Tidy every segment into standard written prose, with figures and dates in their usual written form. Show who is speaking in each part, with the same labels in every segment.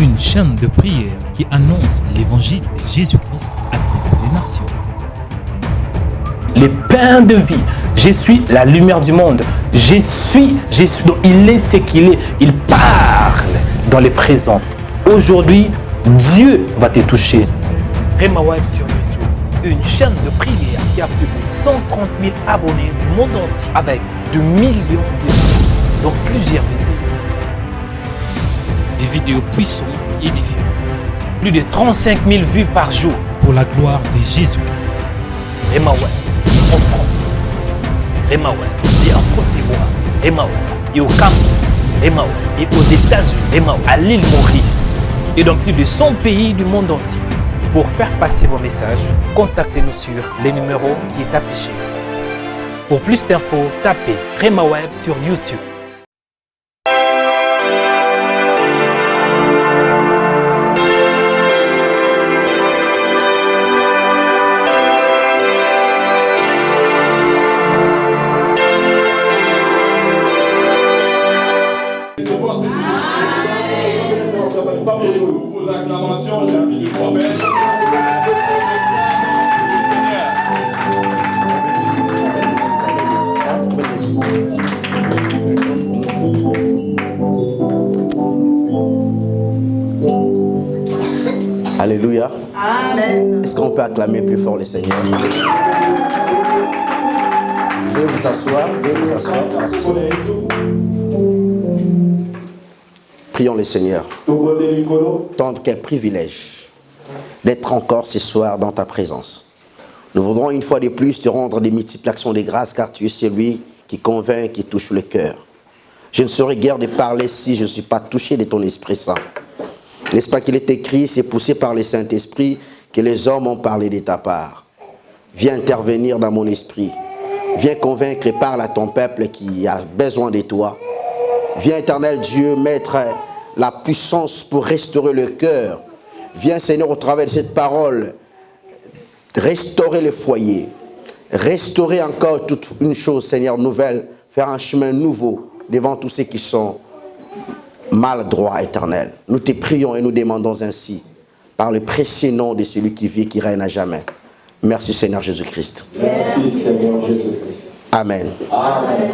Speaker 1: une chaîne de prière qui annonce l'évangile de Jésus-Christ à toutes les nations.
Speaker 2: Le pain de vie, je suis la lumière du monde. Je suis, donc il est ce qu'il est. Il parle dans le présent. Aujourd'hui, Dieu va te toucher.
Speaker 3: Rema Web sur YouTube, une chaîne de prière qui a plus de 130 000 abonnés du monde entier avec de millions de vues dans plusieurs vidéos.
Speaker 1: Des vidéos puissantes et édifiantes
Speaker 3: Plus de 35 000 vues par jour.
Speaker 1: pour la gloire de Jésus-Christ.
Speaker 3: Rema Web, en France. Rema Web, et en Côte d'Ivoire. Rema Web, et au Cameroun. Rema Web, et aux États-Unis. Rema Web, à l'île Maurice. Et dans plus de 100 pays du monde entier. Pour faire passer vos messages, contactez-nous sur les numéros qui est affiché. Pour plus d'infos, tapez Rema Web sur YouTube.
Speaker 4: Vos acclamations, j'ai envie du prophète.
Speaker 5: Alléluia. Amen. Est-ce qu'on peut acclamer plus fort le Seigneur? Veuillez vous asseoir, merci. Prions le Seigneur. Tant quel privilège d'être encore ce soir dans ta présence. Nous voudrons une fois de plus te rendre des multiples actions de grâce car tu es celui qui convainc, qui touche le cœur. Je ne saurais guère de parler si je ne suis pas touché de ton Esprit Saint. N'est-ce pas qu'il est écrit, c'est poussé par le Saint-Esprit que les hommes ont parlé de ta part. Viens intervenir dans mon esprit. Viens convaincre et parle à ton peuple qui a besoin de toi. Viens, éternel Dieu, mettre la puissance pour restaurer le cœur. Viens, Seigneur, au travers de cette parole, restaurer le foyer. Restaurer encore toute une chose, Seigneur, nouvelle. Faire un chemin nouveau devant tous ceux qui sont maladroits, éternel. Nous te prions et nous demandons ainsi, par le précieux nom de celui qui vit et qui règne à jamais. Merci, Seigneur Jésus-Christ.
Speaker 4: Merci, Seigneur Jésus-Christ.
Speaker 5: Amen.
Speaker 4: Amen.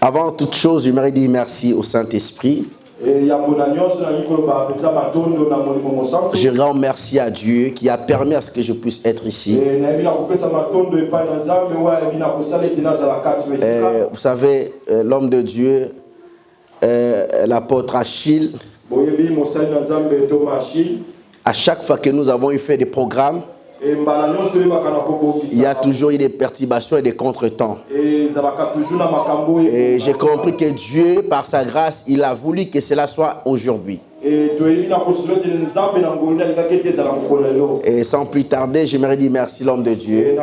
Speaker 5: Avant toute chose, j'aimerais dire merci au Saint-Esprit. Je rends merci à Dieu qui a permis à ce que je puisse être ici. Vous savez, l'homme de Dieu, l'apôtre Achille, à chaque fois que nous avons fait des programmes, il y a toujours eu des perturbations et des contretemps. Et j'ai compris que Dieu, par sa grâce, il a voulu que cela soit aujourd'hui. Et sans plus tarder, j'aimerais dire merci l'homme de Dieu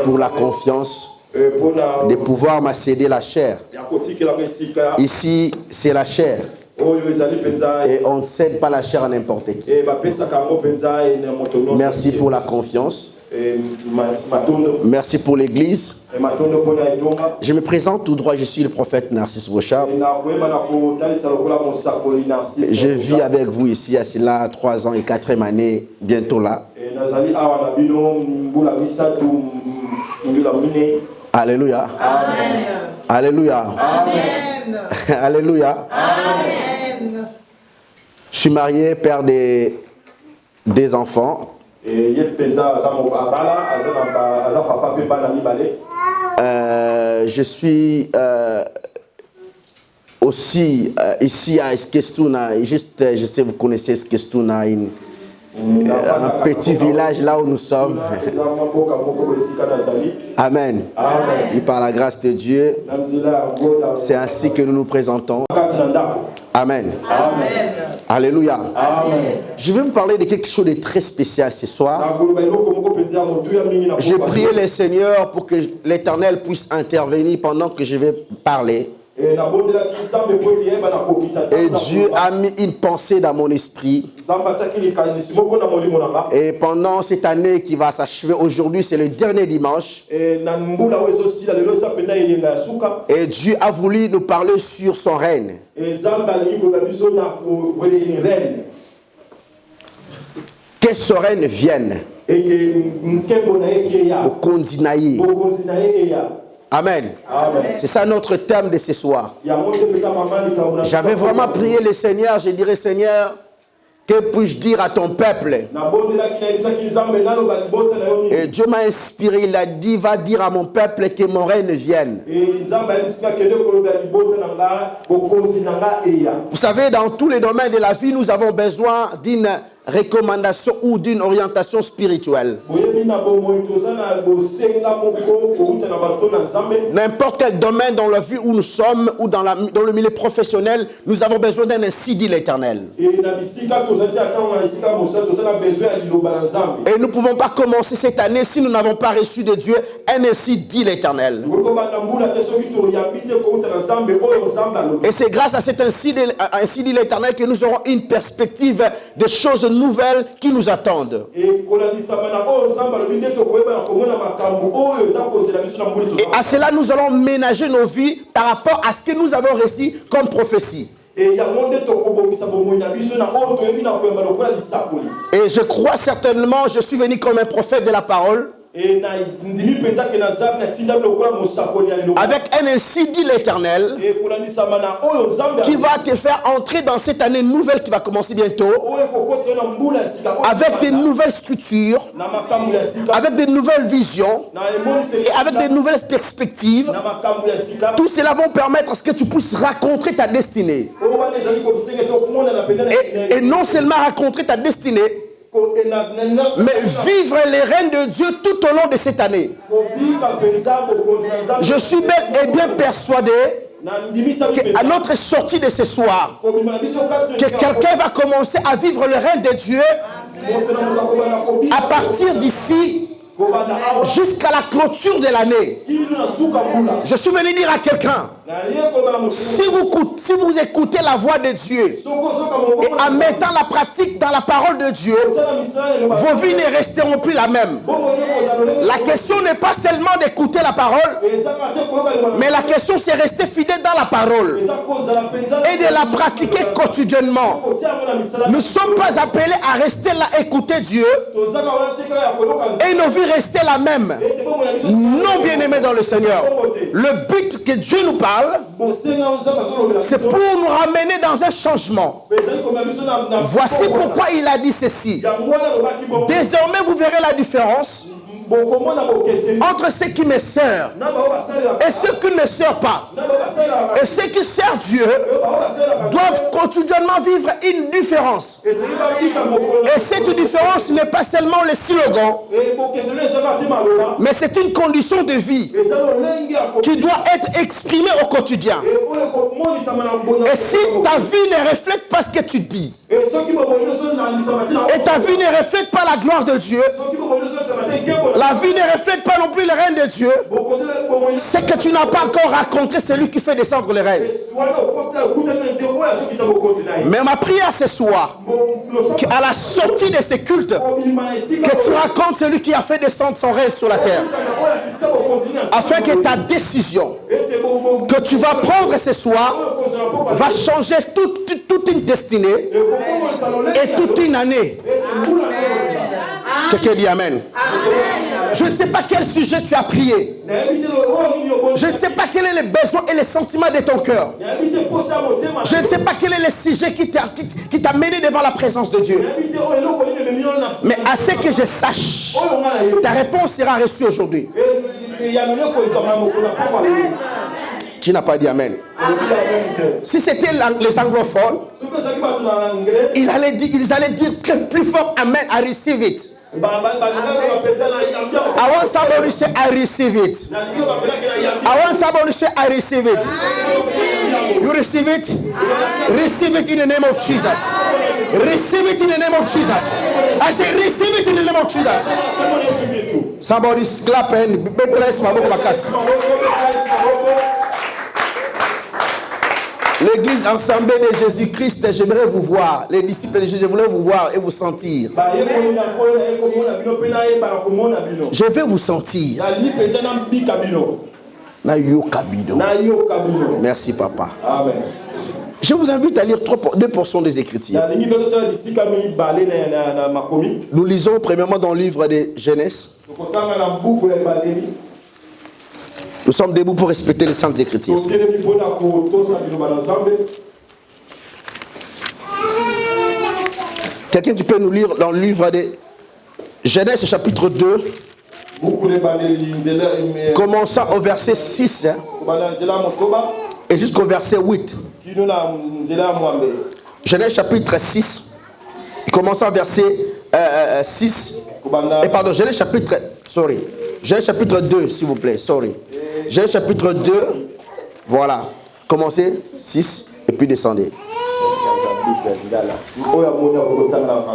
Speaker 5: pour la confiance de pouvoir m'accéder la chair. Ici, c'est la chair. Et on ne cède pas la chair à n'importe qui. Merci pour la confiance. Merci pour l'église. Je me présente tout droit, je suis le prophète Narcisse Bochard. Je vis avec vous ici à cela 3 ans et 4e année, bientôt là. Alléluia. Amen. Alléluia. Amen. Alléluia. Amen. Je suis marié, père des enfants. Je suis aussi ici à Esquestuna. Juste, je sais, vous connaissez Esquestuna, un petit village là où nous sommes. Amen. Amen. Et par la grâce de Dieu, c'est ainsi que nous nous présentons. Amen. Amen. Alléluia. Amen. Je vais vous parler de quelque chose de très spécial ce soir. J'ai prié le Seigneur pour que l'Éternel puisse intervenir pendant que je vais parler. Et Dieu a mis une pensée dans mon esprit. Et pendant cette année qui va s'achever aujourd'hui, c'est le dernier dimanche. Et Dieu a voulu nous parler sur son règne. Que son règne vienne. Amen. C'est ça notre thème de ce soir. J'avais vraiment prié le Seigneur. Je dirais, Seigneur, que puis-je dire à ton peuple? Et Dieu m'a inspiré. Il a dit, va dire à mon peuple que mon règne vienne. Vous savez, dans tous les domaines de la vie, nous avons besoin d'une recommandation ou d'une orientation spirituelle. N'importe quel domaine dans la vie où nous sommes ou dans le milieu professionnel, nous avons besoin d'un ainsi dit l'Éternel. Et nous ne pouvons pas commencer cette année si nous n'avons pas reçu de Dieu un ainsi dit l'Éternel. Et c'est grâce à cet ainsi dit l'Éternel que nous aurons une perspective de choses nouvelles qui nous attendent. Et à cela, nous allons ménager nos vies par rapport à ce que nous avons reçu comme prophétie. Et je crois certainement, je suis venu comme un prophète de la parole. Avec un ainsi dit l'Éternel qui va te faire entrer dans cette année nouvelle qui va commencer bientôt, avec des nouvelles structures, avec des nouvelles visions et avec des nouvelles perspectives. Tout cela va permettre à ce que tu puisses raconter ta destinée, et non seulement raconter ta destinée, mais vivre les règnes de Dieu tout au long de cette année. Je suis bel et bien persuadé qu'à notre sortie de ce soir, que quelqu'un va commencer à vivre le règne de Dieu à partir d'ici jusqu'à la clôture de l'année. Je suis venu dire à quelqu'un, si vous écoutez la voix de Dieu et en mettant la pratique dans la parole de Dieu, vos vies ne resteront plus la même. La question n'est pas seulement d'écouter la parole, mais la question c'est rester fidèle dans la parole et de la pratiquer quotidiennement. Nous ne sommes pas appelés à rester là, écouter Dieu et nos vies rester la même. Non, bien-aimés dans le Seigneur. Le but que Dieu nous parle, c'est pour nous ramener dans un changement. Voici pourquoi il a dit ceci. Désormais, vous verrez la différence entre ceux qui me servent et ceux qui ne servent pas. Et ceux qui servent Dieu doivent quotidiennement vivre une différence. Et cette différence n'est pas seulement le slogan, mais c'est une condition de vie qui doit être exprimée au quotidien. Et si ta vie ne reflète pas ce que tu dis, et ta vie ne reflète pas la gloire de Dieu, la vie ne reflète pas non plus le règne de Dieu, c'est que tu n'as pas encore rencontré celui qui fait descendre le règne. Mais ma prière ce soir, qu'à la sortie de ces cultes, que tu rencontres celui qui a fait descendre son règne sur la terre, afin que ta décision que tu vas prendre ce soir va changer toute une destinée et toute une année. Quelqu'un dit Amen. Je ne sais pas quel sujet tu as prié. Je ne sais pas quel est le besoin et les sentiments de ton cœur. Je ne sais pas quel est le sujet qui t'a mené devant la présence de Dieu. Mais à ce que je sache, ta réponse sera reçue aujourd'hui. Tu n'as pas dit Amen. Si c'était les anglophones, ils allaient dire plus fort Amen, I receive it. I want somebody to say I receive it. I want somebody to say I receive it. You receive it? Receive it in the name of Jesus. Receive it in the name of Jesus. I say receive it in the name of Jesus. Somebody's clapping. L'église ensemble de Jésus-Christ, j'aimerais vous voir. Les disciples de Jésus, je voulais vous voir et vous sentir. Je vais vous sentir. Merci, papa.
Speaker 4: Amen.
Speaker 5: Je vous invite à lire deux portions des Écritures. Nous lisons premièrement dans le livre de Genèse. Nous sommes debout pour respecter les saintes Écritures. Quelqu'un qui peut nous lire dans le livre de Genèse chapitre 2, commençant au verset 6 et jusqu'au verset 8. Genèse chapitre 6, commençant au verset 6. Et pardon, Genèse chapitre 2, s'il vous plaît, Genèse chapitre 2, voilà. Commencez 6 et puis descendez.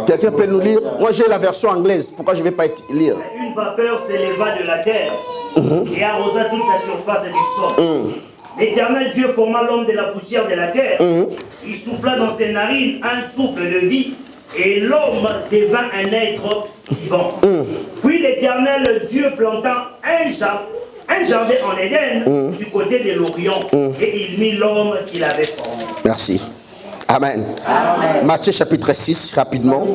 Speaker 5: Quelqu'un peut nous lire? Moi j'ai la version anglaise, pourquoi je ne vais pas lire?
Speaker 6: Une vapeur s'éleva de la terre et arrosa toute la surface du sol. L'Éternel Dieu forma l'homme de la poussière de la terre. Il souffla dans ses narines un souffle de vie et l'homme devint un être vivant. Puis l'Éternel Dieu planta un jardin en Éden du côté de l'Orient et il mit l'homme qu'il avait formé.
Speaker 5: Merci. Amen. Amen. Matthieu chapitre 6, rapidement.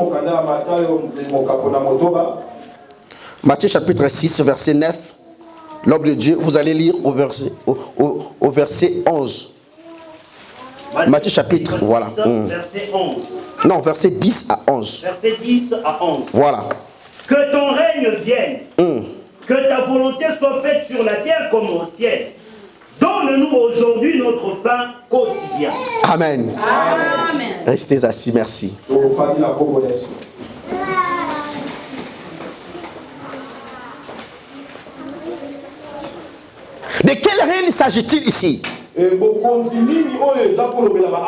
Speaker 5: Matthieu chapitre 6, verset 9. L'homme de Dieu, vous allez lire au verset 11. Matthieu chapitre 6, voilà.
Speaker 6: Verset 11.
Speaker 5: Non, verset 10 à 11.
Speaker 6: Verset 10 à 11.
Speaker 5: Voilà.
Speaker 6: Que ton règne vienne. Que ta volonté soit faite sur la terre comme au ciel. Donne-nous aujourd'hui notre pain quotidien.
Speaker 5: Amen. Amen. Restez assis, merci. De quel règne s'agit-il ici?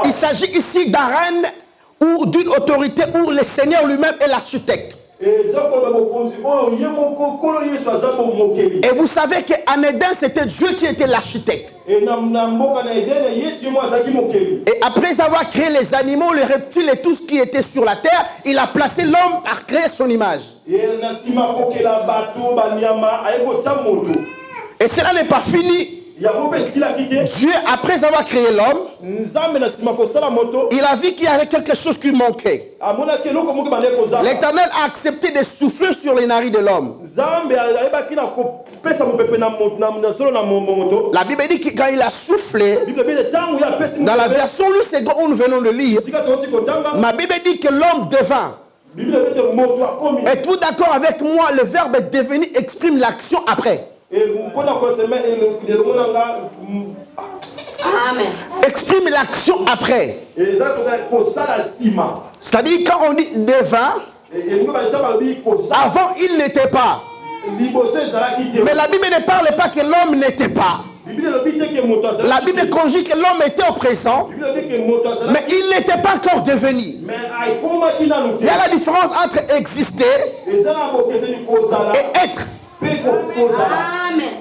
Speaker 5: Il s'agit ici d'un règne ou d'une autorité où le Seigneur lui-même est l'architecte. Et vous savez qu'en Éden, c'était Dieu qui était l'architecte. Et après avoir créé les animaux, les reptiles et tout ce qui était sur la terre, il a placé l'homme à créer son image. Et cela n'est pas fini. Dieu, après avoir créé l'homme, il a vu qu'il y avait quelque chose qui manquait. L'Éternel a accepté de souffler sur les narines de l'homme. La Bible dit que quand il a soufflé, dans la version Louis II où nous venons de lire, ma Bible dit que l'homme devint. Êtes-vous d'accord avec moi? Le verbe devenir exprime l'action après. Amen. Exprime l'action après. C'est-à-dire quand on dit devint, avant il n'était pas. Mais la Bible ne parle pas que l'homme n'était pas. La Bible conjugue que l'homme était au présent, mais il n'était pas encore devenu. Il y a la différence entre exister et être. Amen.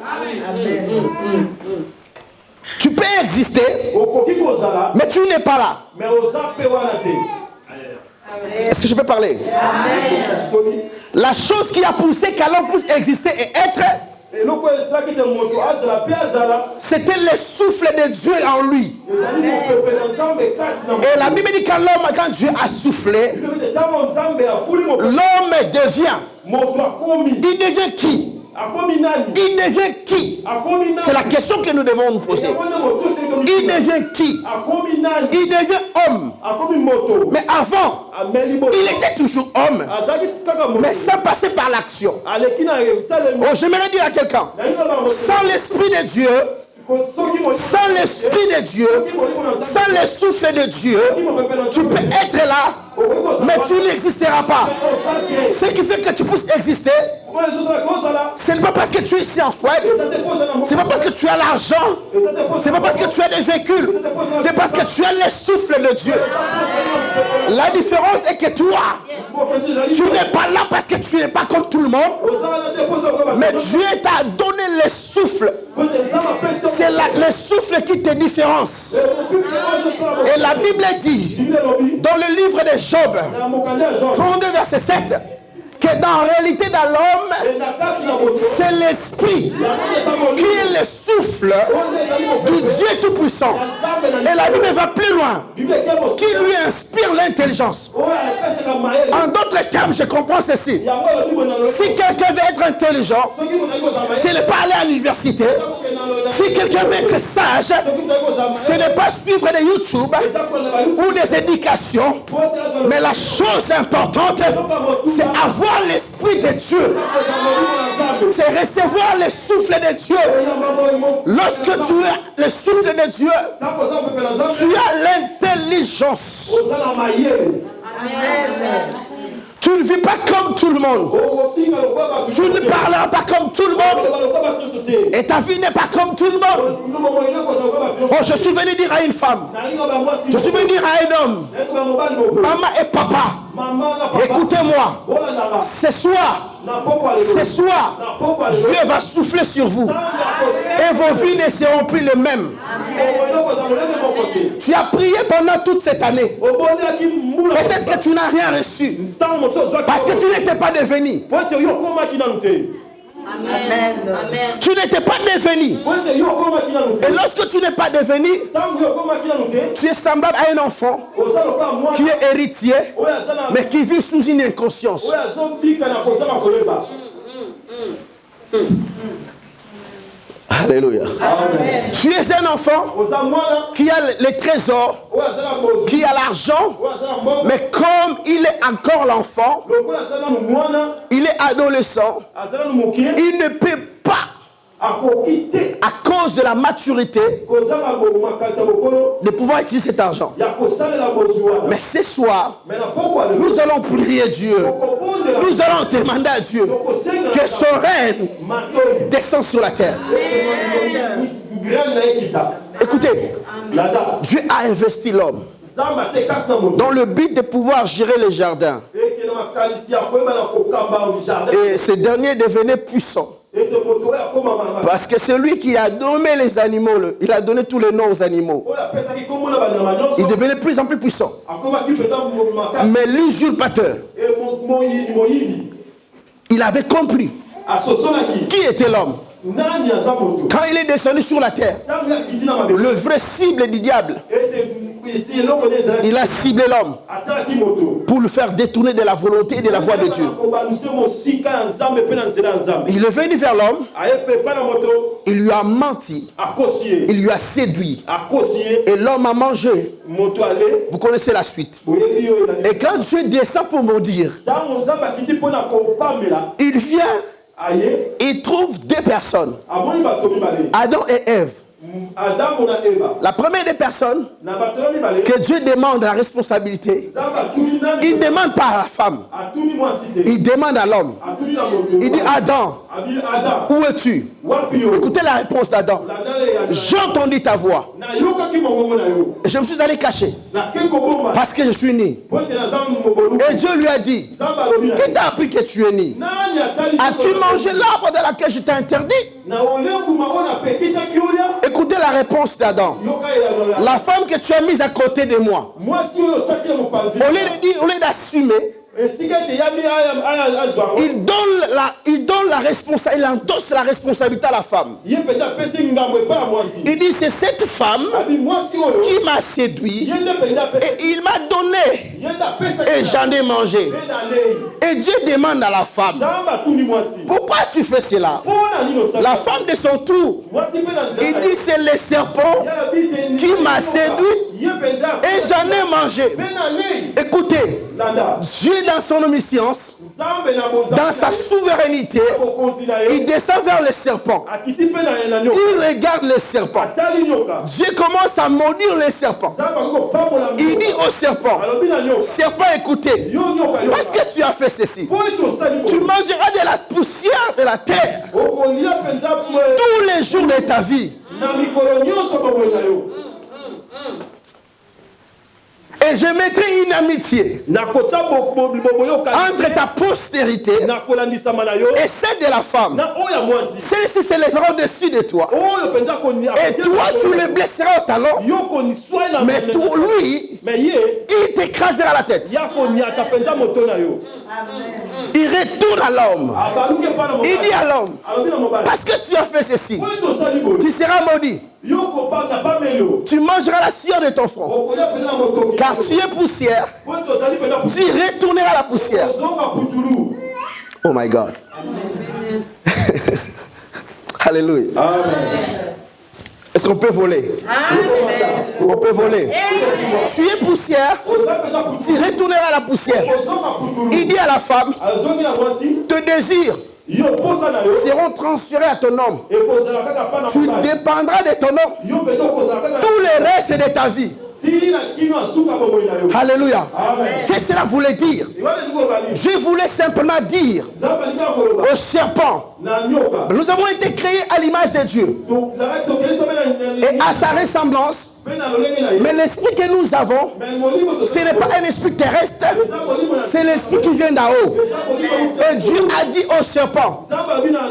Speaker 5: Tu peux exister, mais tu n'es pas là. Est-ce que je peux parler? Amen. La chose qui a poussé qu'un homme puisse exister et être, c'était le souffle de Dieu en lui. Et la Bible dit quand Dieu a soufflé, l'homme devient. Il devient qui? Il devient qui? C'est la question que nous devons nous poser. Il devient qui? Il devient homme. Mais avant, il était toujours homme, mais sans passer par l'action. Oh, j'aimerais dire à quelqu'un, sans l'Esprit de Dieu, sans l'Esprit de Dieu, sans le souffle de Dieu, tu peux être là, mais tu n'existeras pas. Ce qui fait que tu puisses exister, ce n'est pas parce que tu es ici en Suède, c'est pas parce que tu as l'argent, c'est pas parce que tu as des véhicules, c'est parce que tu as le souffle de Dieu. La différence est que toi, tu n'es pas là parce que tu n'es pas comme tout le monde, mais Dieu t'a donné le souffle. C'est le souffle qui te différencie. Et la Bible dit, dans le livre de Job, 32 verset 7, que dans la réalité de l'homme, c'est l'esprit qui est le souffle du Dieu Tout-Puissant. Et la Bible va plus loin, qui lui inspire l'intelligence. En d'autres termes, je comprends ceci. Si quelqu'un veut être intelligent, c'est ne pas aller à l'université. Si quelqu'un veut être sage, ce n'est pas suivre des YouTube ou des éducations, mais la chose importante, c'est avoir l'esprit de Dieu. C'est recevoir le souffle de Dieu. Lorsque tu as le souffle de Dieu, tu as l'intelligence. Tu ne vis pas comme tout le monde. Tu ne parleras pas comme tout le monde. Et ta vie n'est pas comme tout le monde. Oh, je suis venu dire à une femme. Je suis venu dire à un homme. Maman et papa, écoutez-moi. Ce soir, Dieu va souffler sur vous. Et vos vies ne seront plus les mêmes. Tu as prié pendant toute cette année. Peut-être que tu n'as rien reçu. Parce que tu n'étais pas devenu.
Speaker 7: Amen.
Speaker 5: Tu n'étais pas devenu. Et lorsque tu n'es pas devenu, tu es semblable à un enfant qui est héritier, mais qui vit sous une inconscience. Alléluia. Amen. Tu es un enfant qui a les trésors, qui a l'argent, mais comme il est encore l'enfant, il est adolescent, il ne peut pas, à cause de la maturité, de pouvoir utiliser cet argent. Mais ce soir, nous allons prier Dieu. Nous allons demander à Dieu que son règne descende sur la terre. Écoutez, Dieu a investi l'homme dans le but de pouvoir gérer les jardins. Et ce dernier devenait puissant. Parce que c'est lui qui a nommé les animaux, il a donné tous les noms aux animaux. Il devenait de plus en plus puissant. Mais l'usurpateur, il avait compris qui était l'homme. Quand il est descendu sur la terre, le vrai cible du diable, il a ciblé l'homme pour le faire détourner de la volonté et de la voie de Dieu. Il est venu vers l'homme, il lui a menti, il lui a séduit, et l'homme a mangé. Vous connaissez la suite. Et quand Dieu descend pour maudire, il vient, il trouve deux personnes, Adam et Ève. La première des personnes que Dieu demande la responsabilité, il ne demande pas à la femme, il demande à l'homme. Il dit: Adam, où es-tu? Écoutez la réponse d'Adam: j'ai entendu ta voix et je me suis allé cacher parce que je suis né. Et Dieu lui a dit: qui t'a appris que tu es né? As-tu mangé l'arbre dans laquelle je t'ai interdit? Écoutez la réponse d'Adam: la femme que tu as mise à côté de moi, au lieu d'assumer, il donne la responsabilité, il endosse la responsabilité à la femme. Il dit: c'est cette femme qui m'a séduit et il m'a donné et j'en ai mangé. Et Dieu demande à la femme: pourquoi tu fais cela? La femme de son tour, il dit: c'est le serpent qui m'a séduit et j'en ai mangé. Écoutez, Dieu dans son omniscience, dans sa souveraineté, il descend vers le serpent. Il regarde le serpent. Dieu commence à maudire le serpent. Il dit au serpent: serpent, écoutez, parce que tu as fait ceci, tu mangeras de la poussière de la terre tous les jours de ta vie. Et Et je mettrai une amitié entre ta postérité et celle de la femme. Celle-ci s'élèvera au-dessus de toi. Et toi, tu le blesseras au talon. Mais lui, il t'écrasera la tête. Il retourne à l'homme. Il dit à l'homme, parce que tu as fait ceci, tu seras maudit. Tu mangeras la sueur de ton front. Car tu es poussière. Tu retourneras la poussière. Oh my God. Alléluia. Est-ce qu'on peut voler? On peut voler. Tu es poussière, tu retourneras la poussière. Il dit à la femme, tes désirs seront transférés à ton homme. Tu dépendras de ton homme tout le reste de ta vie. Alléluia. Qu'est-ce que cela voulait dire? Je voulais simplement dire au serpent, nous avons été créés à l'image de Dieu et à sa ressemblance. Mais l'esprit que nous avons, ce n'est pas un esprit terrestre, c'est l'esprit qui vient d'en haut. Et Dieu a dit au serpent,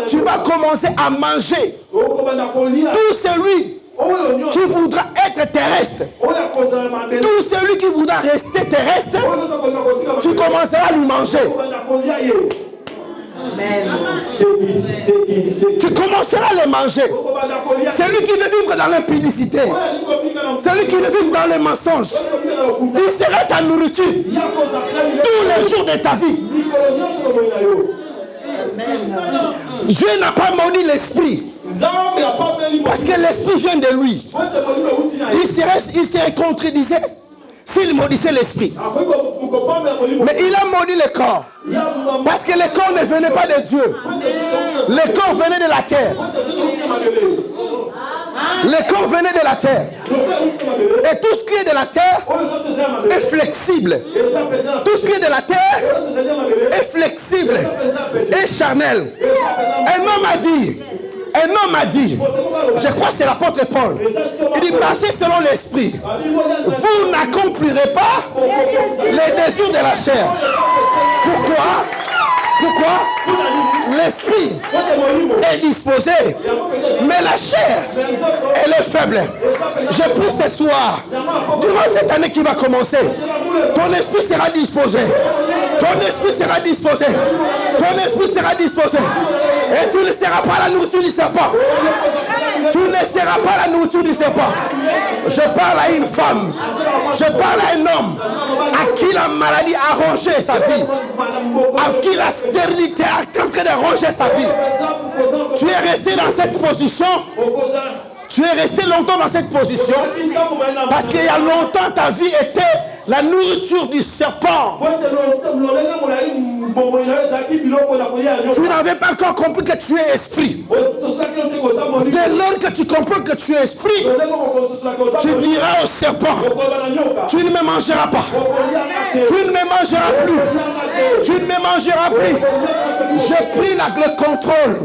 Speaker 5: tu vas commencer à manger tout celui qui voudra être terrestre. Tout celui qui voudra rester terrestre, tu commenceras à lui manger. Tu commenceras à les manger. Celui qui veut vivre dans l'impudicité, celui qui veut vivre dans les mensonges, il sera ta nourriture tous les jours de ta vie. Dieu n'a pas maudit l'esprit parce que l'esprit vient de lui. Il serait contredisait s'il maudissait l'esprit. Mais il a maudit le corps parce que le corps ne venait pas de Dieu. Le corps venait de la terre. Le corps venait de la terre. Et tout ce qui est de la terre est flexible. Tout ce qui est de la terre est flexible et charnel. Un homme a dit, je crois que c'est l'apôtre Paul, il dit, marchez selon l'esprit. Vous n'accomplirez pas les désirs de la chair. Pourquoi? L'esprit est disposé, mais la chair, elle est faible. Je prie ce soir, durant cette année qui va commencer, ton esprit sera disposé. Ton esprit sera disposé. Ton esprit sera disposé. Et tu ne seras pas la nourriture du serpent. Tu ne seras pas la nourriture du serpent. Je parle à une femme. Je parle à un homme à qui la maladie a rongé sa vie. À qui la stérilité a en train de ronger sa vie. Tu es resté dans cette position. Tu es resté longtemps dans cette position parce qu'il y a longtemps ta vie était la nourriture du serpent. Tu n'avais pas encore compris que tu es esprit. Dès lors que tu comprends que tu es esprit, tu diras au serpent, tu ne me mangeras pas. Tu ne me mangeras plus. Tu ne me mangeras plus. J'ai pris le contrôle.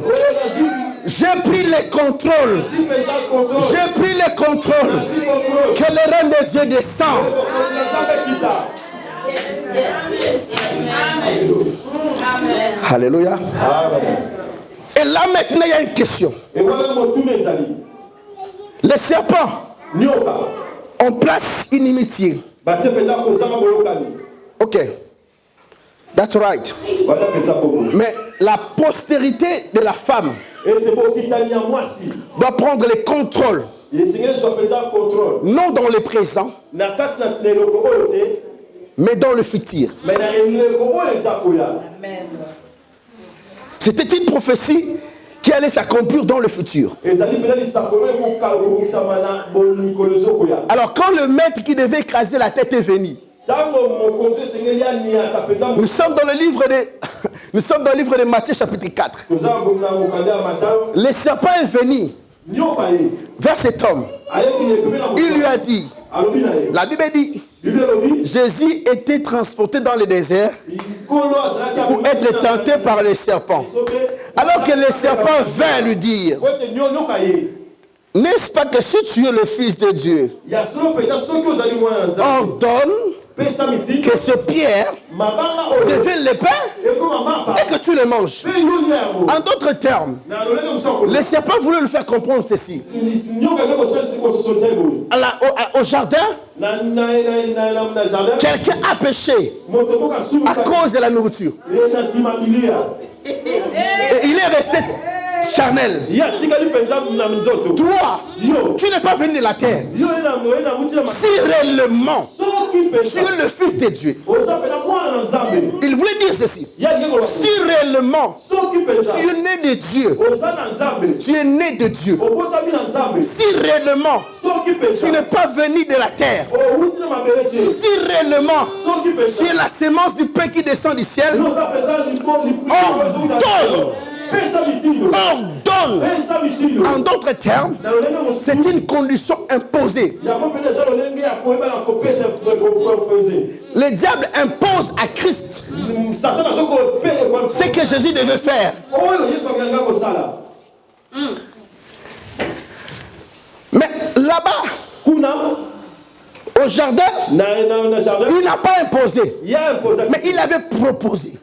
Speaker 5: J'ai pris le contrôle. J'ai pris le contrôle. Que le règne de Dieu descend. Alléluia. Et là maintenant il y a une question. Les serpents ont place inimitié. Ok. That's right. Mais la postérité de la femme doit prendre le contrôle. Non dans le présent, mais dans le futur. C'était une prophétie qui allait s'accomplir dans le futur. Alors quand le maître qui devait écraser la tête est venu, nous sommes dans le livre de Matthieu chapitre 4. Le serpent est venu vers cet homme. Il lui a dit, la Bible dit, Jésus était transporté dans le désert pour être tenté par les serpents. Alors que le serpent vint lui dire, n'est-ce pas que si tu es le Fils de Dieu, ordonne que ce pierre devienne le pain et que tu le manges. En d'autres termes, le serpent voulait lui faire comprendre ceci. Au jardin, quelqu'un a péché à cause de la nourriture. Et il est resté charnel. Toi, tu n'es pas venu de la terre. Si réellement tu es le fils de Dieu, il voulait dire ceci. Si réellement tu es né de Dieu, tu es né de Dieu. Si réellement tu n'es pas venu de la terre, si réellement tu es la sémence du pain qui descend du ciel, ordonne. En d'autres termes, c'est une condition imposée. Le diable impose à Christ ce que Jésus devait faire. Mais là-bas, au jardin, il n'a pas imposé, mais il avait proposé.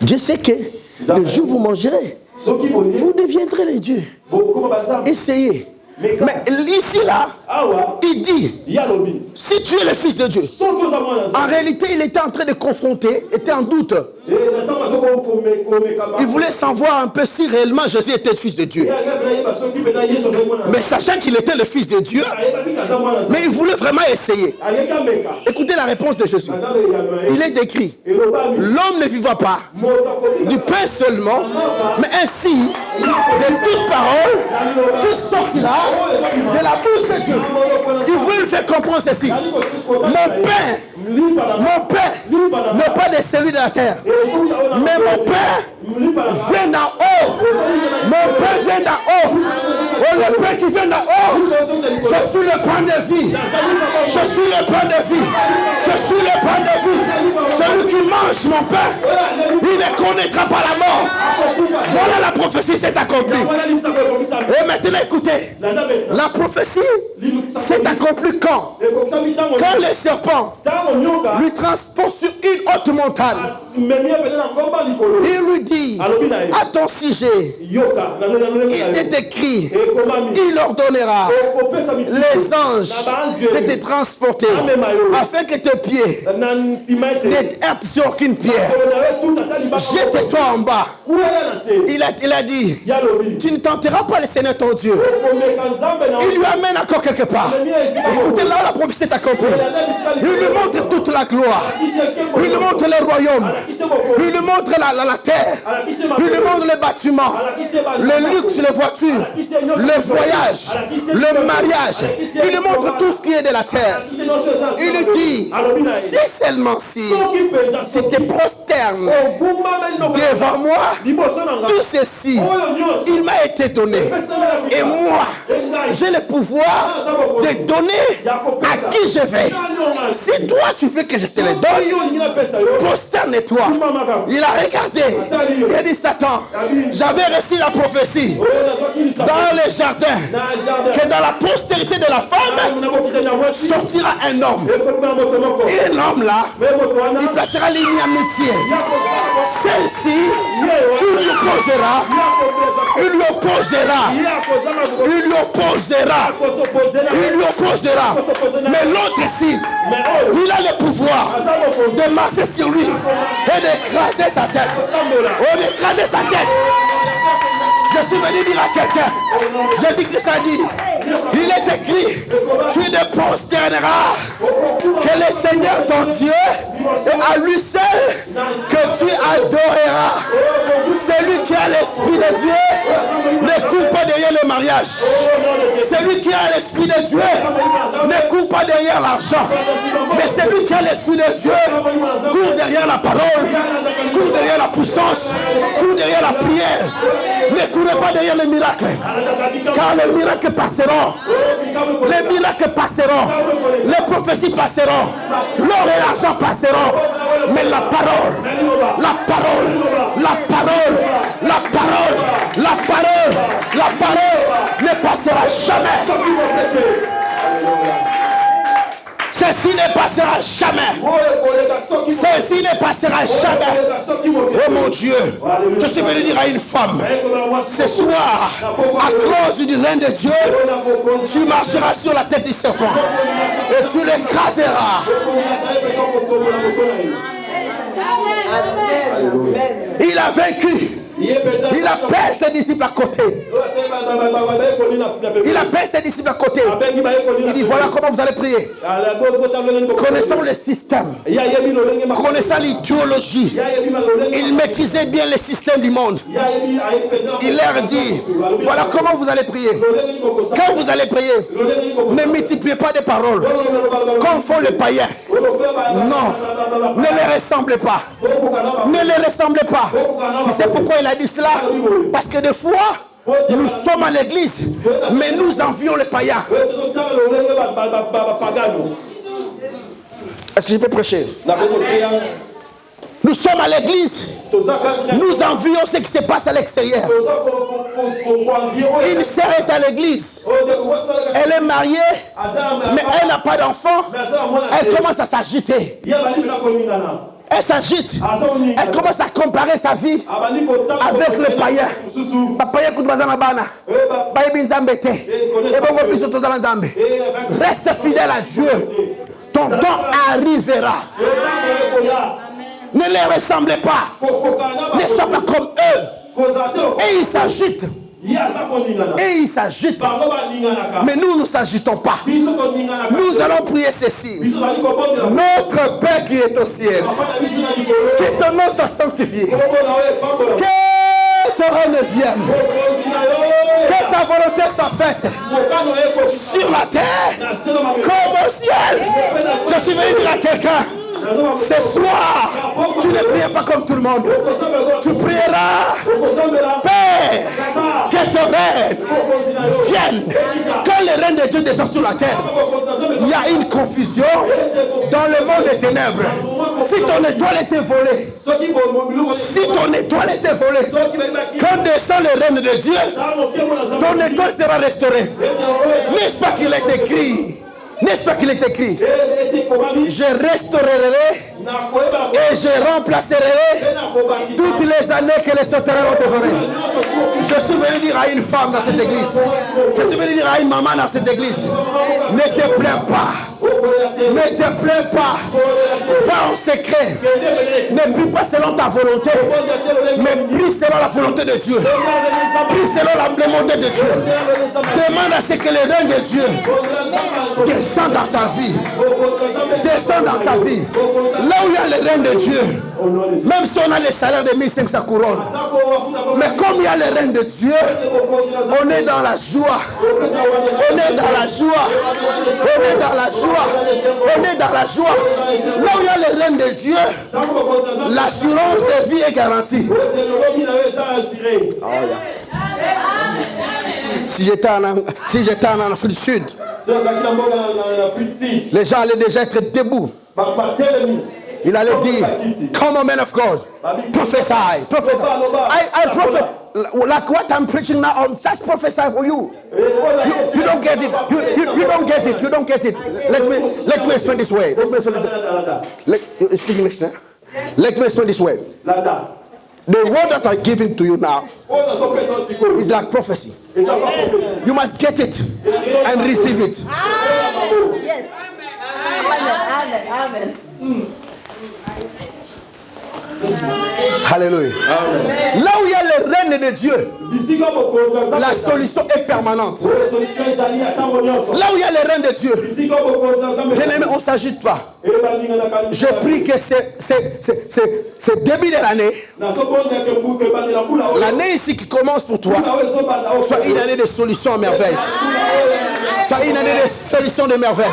Speaker 5: Dieu sait que le jour où vous mangerez, vous deviendrez les dieux. Essayez. Mais ici là, il dit, si tu es le fils de Dieu, en réalité il était en train de confronter, était en doute. Il voulait savoir un peu si réellement Jésus était le fils de Dieu. Mais sachant qu'il était le fils de Dieu, mais il voulait vraiment essayer. Écoutez la réponse de Jésus. Il est décrit, l'homme ne vivra pas du pain seulement, mais ainsi de toute parole qui sortira de la bouche de Dieu. Il voulait lui faire comprendre ceci. Mon pain n'est pas de celui de la terre, mais mon pain vient d'en haut. Mon pain vient d'en haut. Oh, le pain qui vient d'en haut. Je suis le pain de vie. Je suis le pain de vie. Je suis le pain de vie. Celui qui mange mon pain, il ne connaîtra pas la mort. Voilà, la prophétie s'est accomplie. Et maintenant écoutez, la prophétie s'est accomplie quand? Quand le serpent lui transporte sur une haute montagne, il lui dit à ton sujet, il t'est écrit, il ordonnera les anges de te transporter afin que tes pieds ne heurtent sur aucune pierre. Jette-toi en bas. Il a dit, tu ne tenteras pas le Seigneur ton Dieu. Il lui amène encore quelque part. Écoutez, là la prophétie est accomplie. Il lui montre toute la gloire. Il lui montre le royaume. Il lui montre la terre. Il lui montre les bâtiments, le luxe, les voitures, le voyage, le mariage. Il lui montre tout ce qui est de la terre. Il lui dit, si seulement si tu te prosternes devant moi, tout ceci, il m'a été donné. Et moi, j'ai le pouvoir de donner à qui je vais. Si toi tu veux que je te le donne, prosterne-toi. Il a regardé. Il a dit, Satan, j'avais reçu la prophétie dans le jardin que dans la postérité de la femme sortira un homme. Et l'homme là, il placera ligne amitié. Celle-ci, il lui opposera. Il lui opposera. Il lui opposera. Il lui opposera. Mais l'autre ici, il a le pouvoir de marcher sur lui et d'écraser sa tête. Oh, d'écraser sa tête. Je suis venu dire à quelqu'un, Jésus-Christ a dit, il est écrit, tu ne prosterneras que le Seigneur ton Dieu et à lui seul que tu adoreras. Celui qui a l'esprit de Dieu ne court pas derrière le mariage. Celui qui a l'esprit de Dieu ne court pas derrière l'argent. Mais celui qui a l'esprit de Dieu court derrière la parole, court derrière la puissance, court derrière la prière. Ne courez pas derrière les miracles, car les miracles passeront. Les miracles passeront. Les prophéties passeront. L'or et l'argent passeront. Mais la parole, la parole, la parole, la parole, la parole, la parole ne passera jamais. ne passera jamais. Ceci ne passera jamais. Oh mon Dieu, je suis venu dire à une femme, ce soir, à cause du règne de Dieu, tu marcheras sur la tête du serpent et tu l'écraseras. Il a vaincu. Il appelle ses disciples à côté. Il appelle ses disciples à côté. Il dit voilà comment vous allez prier. Connaissant le système, connaissant l'idéologie, il maîtrisait bien les systèmes du monde. Il leur dit voilà comment vous allez prier. Quand vous allez prier, ne multipliez pas de paroles comme font les païens. Non, ne les ressemblez pas. Ne les ressemblez pas. Tu sais pourquoi il a dit cela? Parce que des fois, nous sommes à l'église, mais nous envions les païens. Est-ce que je peux prêcher? Nous sommes à l'église, nous envions ce qui se passe à l'extérieur. Une sœur est à l'église, elle est mariée, mais elle n'a pas d'enfant, elle commence à s'agiter. Elle s'agite, elle commence à comparer sa vie avec le païen. Reste fidèle à Dieu, ton temps arrivera. Ne les ressemblez pas, ne sois pas comme eux. Et ils s'agitent. Et ils s'agitent. Mais nous ne s'agitons pas. Nous allons prier ceci. Notre Père qui est au ciel, que ton nom soit sanctifié, que ton règne vienne, que ta volonté soit faite sur la terre comme au ciel. Je suis venu dire à quelqu'un, ce soir, tu ne prieras pas comme tout le monde. Tu prieras, Père, que ton règne vienne. Quand le règne de Dieu descend sur la terre, il y a une confusion dans le monde des ténèbres. Si ton étoile était volée, quand descend le règne de Dieu, ton étoile sera restaurée. N'est-ce pas qu'il est écrit? N'est-ce pas qu'il est écrit? Je restaurerai et je remplacerai toutes les années que les sauterelles ont dévorées. Je suis venu dire à une femme dans cette église, je suis venu dire à une maman dans cette église, ne te plains pas, ne te plains pas, va en secret, ne prie pas selon ta volonté, mais prie selon la volonté de Dieu, prie selon la volonté de Dieu. Demande à ce que le règne de Dieu descend dans ta vie, descend dans ta vie. Là où il y a le règne de Dieu, même si on a le salaire de 1500 couronnes, mais comme il y a le règne de Dieu, on est dans la joie, on est dans la joie, on est dans la joie, on est dans la joie. Là où il y a le règne de Dieu, l'assurance de vie est garantie. Oh, yeah. Si j'étais en Afrique du Sud, les gens allaient déjà être debout. Il allait dire, come on, man of God, prophesy. I prophesy. Like what I'm preaching now, that's prophesy for you. You don't get it. You don't get it. You don't get it. Let me explain this way. Speak English now. Let me explain this way. The word that I'm giving to you now is like prophecy. You must get it and receive it.
Speaker 7: Yes. Amen.
Speaker 5: Alléluia. Là où il y a le règne de Dieu, la solution est permanente. Là où il y a le règne de Dieu, bien aimé, on ne s'agite pas. Je prie que ce début de l'année, l'année ici qui commence pour toi, soit une année de solutions à merveille. Soit une année de solutions de merveille.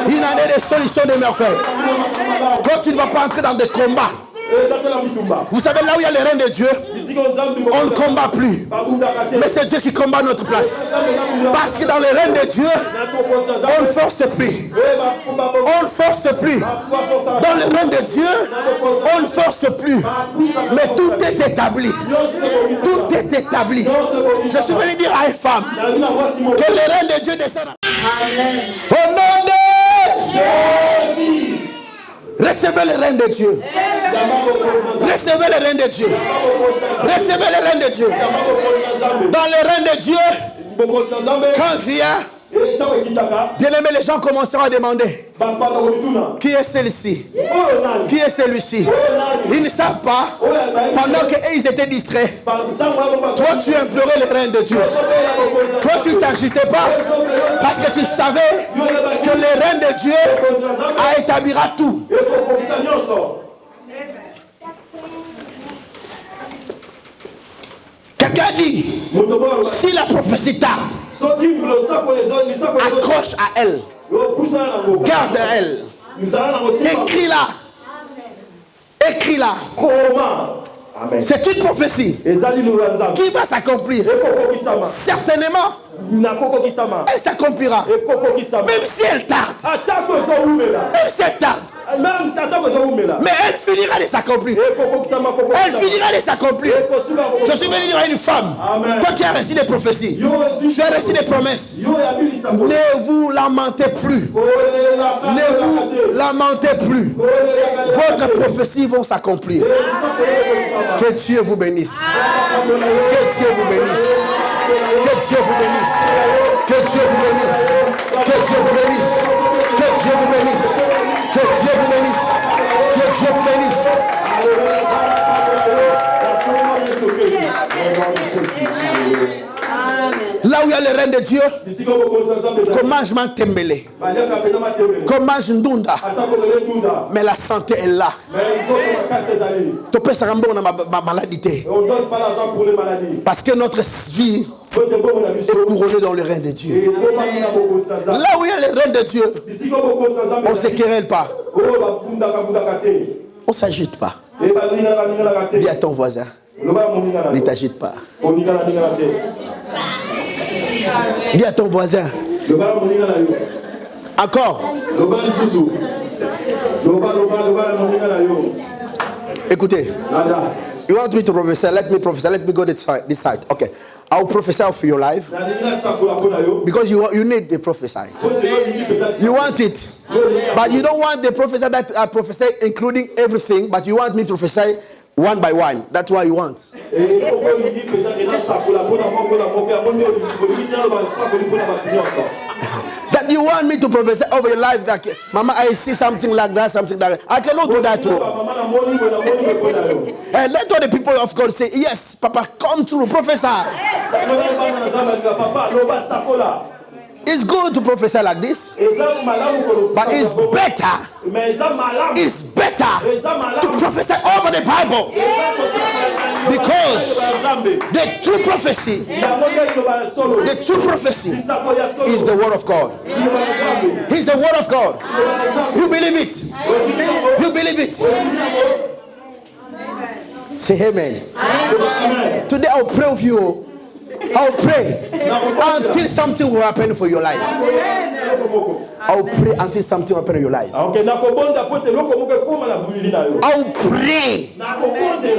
Speaker 5: Une année de solutions de merveille. Quand tu ne vas pas entrer dans des combats, vous savez, là où il y a le règne de Dieu, on ne combat plus. Mais c'est Dieu qui combat à notre place. Parce que dans le règne de Dieu, on ne force plus. On ne force plus. Dans le règne de Dieu, on ne force plus. Mais tout est établi. Tout est établi. Je suis venu dire à une femme que le règne de Dieu descend. Au nom de Dieu. Recevez le règne de Dieu. Recevez le règne de Dieu. Recevez le règne de Dieu. Dans le règne de Dieu, quand vient, bien aimé, les gens commenceront à demander qui est celui-ci? Qui est celui-ci? Ils ne savent pas. Pendant qu'ils étaient distraits, toi tu implorais le règne de Dieu. Toi tu ne t'agitais pas parce que tu savais que le règne de Dieu établira tout. Quelqu'un dit, si la prophétie tarde, accroche à elle, garde à elle, écris-la, écris-la. C'est une prophétie qui va s'accomplir. Certainement, elle s'accomplira. Même si elle tarde. Même si elle tarde. Mais elle finira de s'accomplir. Elle finira de s'accomplir. Je suis venu dire à une femme, toi qui as reçu des prophéties, tu as reçu des promesses. Ne vous lamentez plus. Ne vous lamentez plus. Votre prophétie va s'accomplir. Que Dieu vous bénisse. Que Dieu vous bénisse. Que Dieu vous bénisse. Que Dieu vous bénisse. Que Dieu vous bénisse. Que Dieu vous bénisse. Que Dieu vous bénisse. Que Dieu vous bénisse. Là où il y a le règne de Dieu, comment je m'entembele, comment je ndunda, mais la santé est là. Tu peux savoir ma maladie. Parce que notre vie est couronnée dans le règne de Dieu. Là où il y a le règne de Dieu, on ne se querelle pas. On ne s'agite pas. Dis à ton voisin, ne t'agite pas. Dis à ton voisin. Encore. Écoutez. You want me to prophesy? Let me prophesy. Let me go this side. Okay. I'll prophesy for your life. Because you need the prophesy. You want it. But you don't want the prophesy that I prophesy including everything. But you want me to prophesy one by one. That's what you want. That you want me to prophesy over your life that, Mama, I see something like that, something like that. I cannot do that too. And let all the people of God say, yes, Papa, come through, prophesy. It's good to prophesy like this, but it's better to prophesy over the Bible, because the true prophecy is the word of God. It's the word of God. You believe it? You believe it? Say amen. Today I'll pray with you. I'll pray until something will happen for your life. I'll pray until something will happen in your life. I'll pray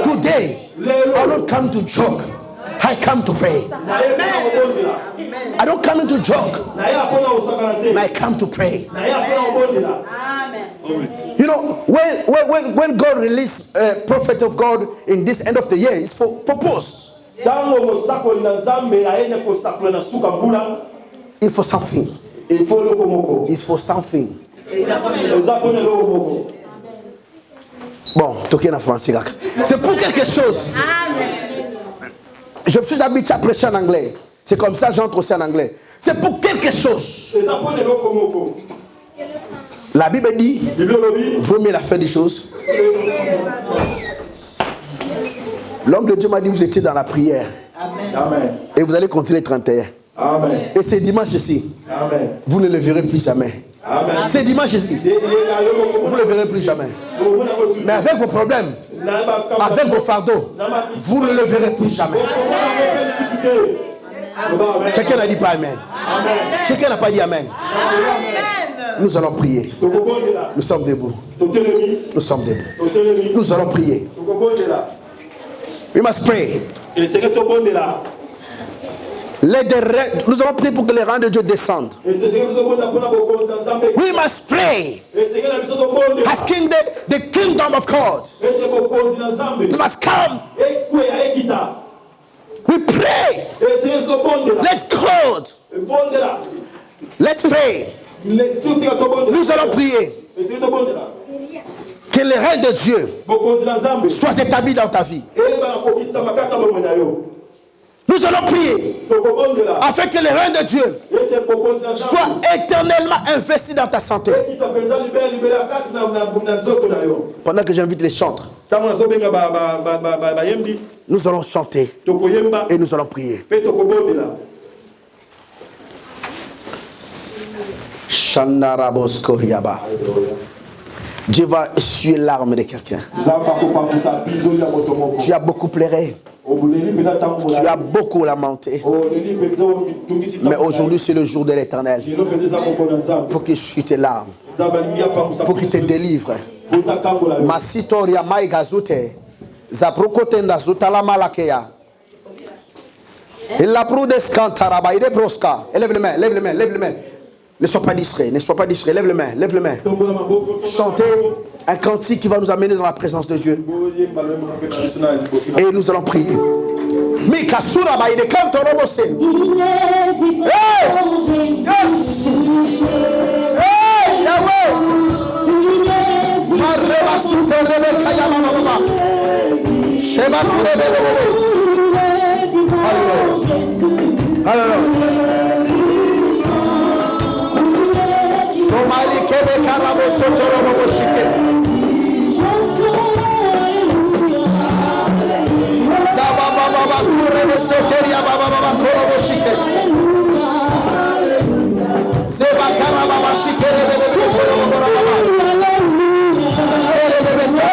Speaker 5: today. I'll not come to joke. I come to pray. I don't come to joke. I come to pray. You know, when God released a prophet of God in this end of the year, it's for purpose. It's for something. It's for something. Bon, toquez en français. C'est pour quelque chose. Je suis habitué à prêcher en anglais. C'est comme ça que j'entre aussi en anglais. C'est pour quelque chose. La Bible dit, vaut mieux la fin des choses. L'homme de Dieu m'a dit, vous étiez dans la prière. Amen. Et vous allez continuer 31. Amen. Et c'est dimanche ici. Amen. Vous ne le verrez plus jamais. Amen. C'est dimanche ici. Vous ne le verrez plus jamais. Mais avec vos problèmes, avec vos fardeaux, vous ne le verrez plus jamais. Quelqu'un n'a dit pas Amen. Quelqu'un n'a pas dit Amen. Nous allons prier. Nous sommes debout. Nous sommes debout. Nous allons prier. We must pray. Nous allons prier pour que les reins de Dieu descendent. We must pray. Asking the kingdom of God. It must come. We pray. Let God. Let's pray. Nous allons prier. Que les règnes de Dieu soient établis dans ta vie. Nous allons prier afin que les règnes de Dieu soient éternellement investis dans ta santé. Pendant que j'invite les chantres, nous allons chanter et nous allons prier. Dieu va essuyer l'arme de quelqu'un. Tu as beaucoup pleuré. Tu as beaucoup lamenté. Mais aujourd'hui, c'est le jour de l'Éternel. Pour qu'il essuie tes larmes. Pour qu'il te délivre. Masitoria maigazute. Zaprokotenda zutala malakeya. Et la prudescantaraba, il est brosca. Lève les mains, lève les mains, lève les mains. Ne sois pas distrait, ne sois pas distrait. Lève les mains, lève les mains. Chantez un cantique qui va nous amener dans la présence de Dieu. Et nous allons prier. Mikasura ba ide kanto robose. Hey! Yes! Hey! Yahweh! Marreba sute rebe kaya mama. Shema kure bebe. Hallelujah. Hallelujah. Somali kebe karabo sotoro bobo shike. Zaba baba kurebo soteria baba baba korobo shike. Zeba karaba baba shike bebe bebe korobo baba. Ele bebe sa.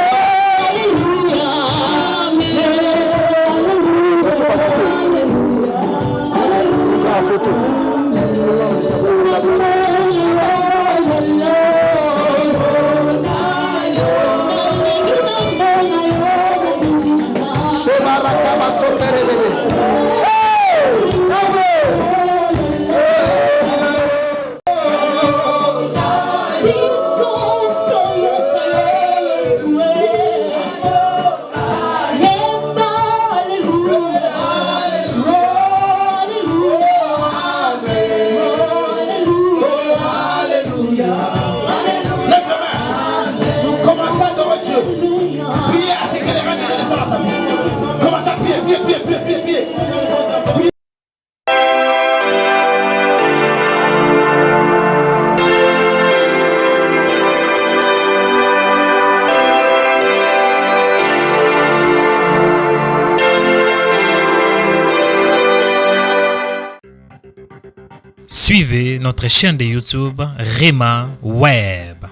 Speaker 1: Suivez notre chaîne de YouTube Rema Web.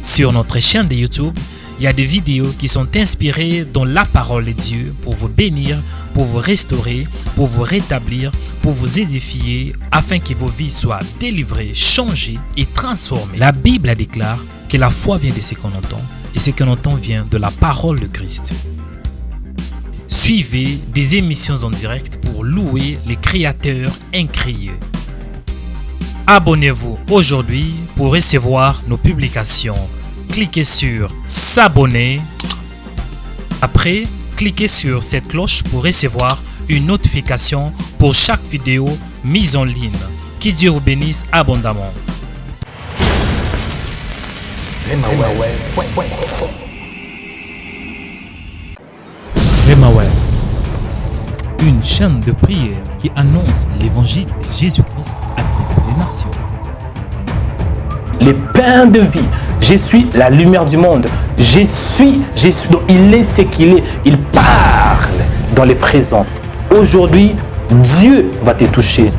Speaker 1: Sur notre chaîne de YouTube, il y a des vidéos qui sont inspirées dans la parole de Dieu pour vous bénir, pour vous restaurer, pour vous rétablir, pour vous édifier, afin que vos vies soient délivrées, changées et transformées. La Bible déclare que la foi vient de ce qu'on entend et ce qu'on entend vient de la parole de Christ. Suivez des émissions en direct pour louer les créateurs incréés. Abonnez-vous aujourd'hui pour recevoir nos publications. Cliquez sur s'abonner. Après, cliquez sur cette cloche pour recevoir une notification pour chaque vidéo mise en ligne. Que Dieu vous bénisse abondamment. Rema Web, une chaîne de prière qui annonce l'évangile de Jésus-Christ à toutes les nations.
Speaker 2: Les pains de vie. Je suis la lumière du monde. Je suis. Donc il est ce qu'il est. Il parle dans les présents. Aujourd'hui, Dieu va te toucher.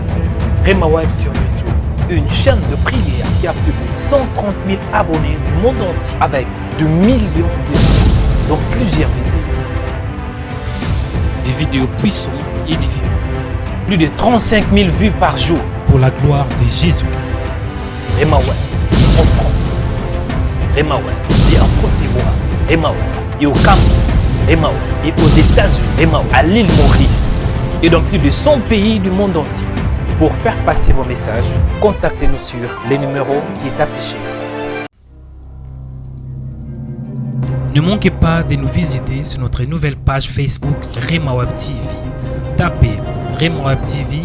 Speaker 3: Rema Web sur YouTube, une chaîne de prière qui a plus de 130 000 abonnés du monde entier avec de millions de vues dans plusieurs vidéos.
Speaker 1: Des vidéos puissantes et édifiantes.
Speaker 3: Plus de 35 000 vues par jour.
Speaker 1: Pour la gloire de Jésus-Christ.
Speaker 3: Rema Web en France. Rema Web et en Côte d'Ivoire. Rema Web et au Cameroun. Rema Web et aux États-Unis. Rema Web à l'île Maurice. et dans plus de 100 pays du monde entier. Pour faire passer vos messages, contactez-nous sur les numéros qui est affiché.
Speaker 1: Ne manquez pas de nous visiter sur notre nouvelle page Facebook Rema Web TV. Tapez Rema Web TV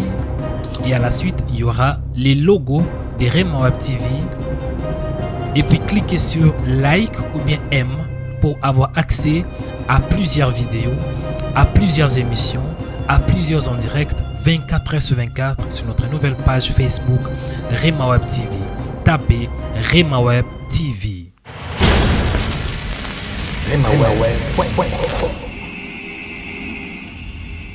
Speaker 1: et à la suite, il y aura les logos de Rema Web TV. Et puis cliquez sur like ou bien aime pour avoir accès à plusieurs vidéos, à plusieurs émissions, à plusieurs en direct 24 h sur 24 sur notre nouvelle page Facebook Rema Web TV. Tapez Rema Web TV.
Speaker 3: RemaWeb.com